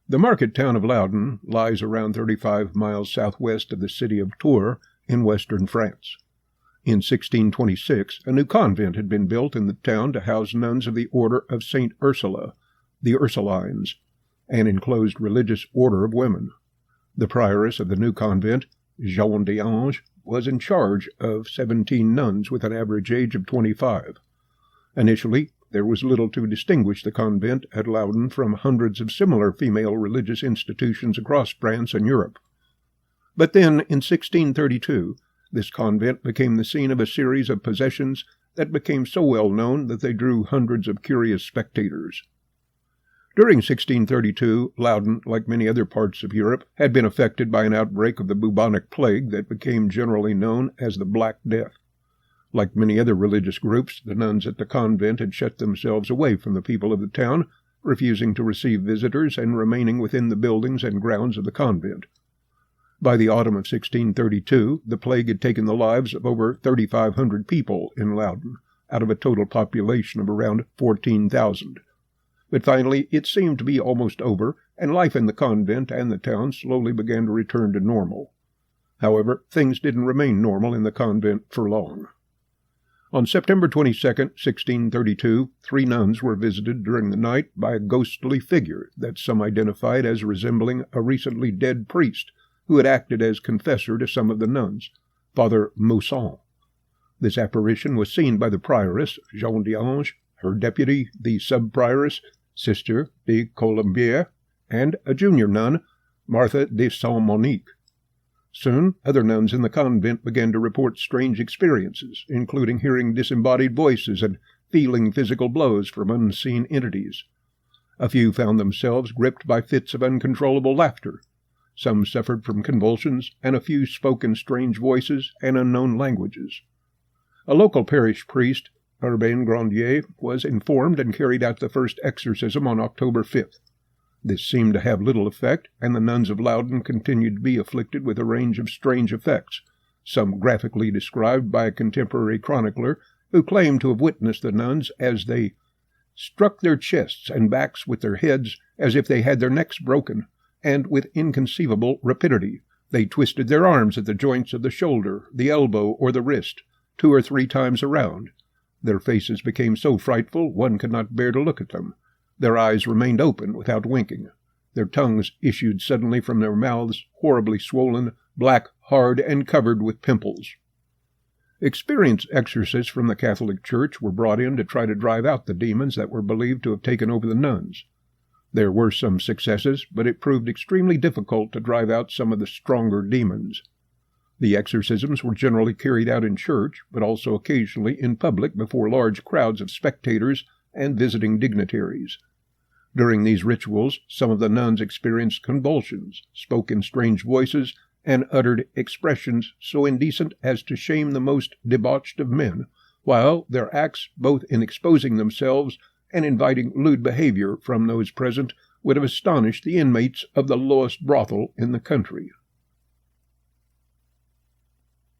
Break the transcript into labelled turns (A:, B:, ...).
A: The market town of Loudun lies around 35 miles southwest of the city of Tours in western France. In 1626, a new convent had been built in the town to house nuns of the order of St. Ursula, the Ursulines, an enclosed religious order of women. The prioress of the new convent, Jeanne d'Ange, was in charge of 17 nuns with an average age of 25. Initially, there was little to distinguish the convent at Loudun from hundreds of similar female religious institutions across France and Europe. But then, in 1632, this convent became the scene of a series of possessions that became so well known that they drew hundreds of curious spectators. During 1632, Loudun, like many other parts of Europe, had been affected by an outbreak of the bubonic plague that became generally known as the Black Death. Like many other religious groups, the nuns at the convent had shut themselves away from the people of the town, refusing to receive visitors and remaining within the buildings and grounds of the convent. By the autumn of 1632, the plague had taken the lives of over 3,500 people in Loudun, out of a total population of around 14,000. But finally, it seemed to be almost over, and life in the convent and the town slowly began to return to normal. However, things didn't remain normal in the convent for long. On September 22, 1632, 3 nuns were visited during the night by a ghostly figure that some identified as resembling a recently dead priest who had acted as confessor to some of the nuns, Father Mousson. This apparition was seen by the prioress, Jeanne d'Ange, her deputy, the sub-prioress, Sister de Colombier, and a junior nun, Martha de Saint-Monique. Soon, other nuns in the convent began to report strange experiences, including hearing disembodied voices and feeling physical blows from unseen entities. A few found themselves gripped by fits of uncontrollable laughter. Some suffered from convulsions, and a few spoke in strange voices and unknown languages. A local parish priest, Urbain Grandier, was informed and carried out the first exorcism on October 5th. This seemed to have little effect, and the nuns of Loudun continued to be afflicted with a range of strange effects, some graphically described by a contemporary chronicler who claimed to have witnessed the nuns as they struck their chests and backs with their heads as if they had their necks broken, and with inconceivable rapidity they twisted their arms at the joints of the shoulder, the elbow, or the wrist, 2 or 3 times around. Their faces became so frightful one could not bear to look at them. Their eyes remained open without winking. Their tongues issued suddenly from their mouths, horribly swollen, black, hard, and covered with pimples. Experienced exorcists from the Catholic Church were brought in to try to drive out the demons that were believed to have taken over the nuns. There were some successes, but it proved extremely difficult to drive out some of the stronger demons. The exorcisms were generally carried out in church, but also occasionally in public before large crowds of spectators and visiting dignitaries. During these rituals, some of the nuns experienced convulsions, spoke in strange voices, and uttered expressions so indecent as to shame the most debauched of men, while their acts, both in exposing themselves and inviting lewd behavior from those present, would have astonished the inmates of the lowest brothel in the country.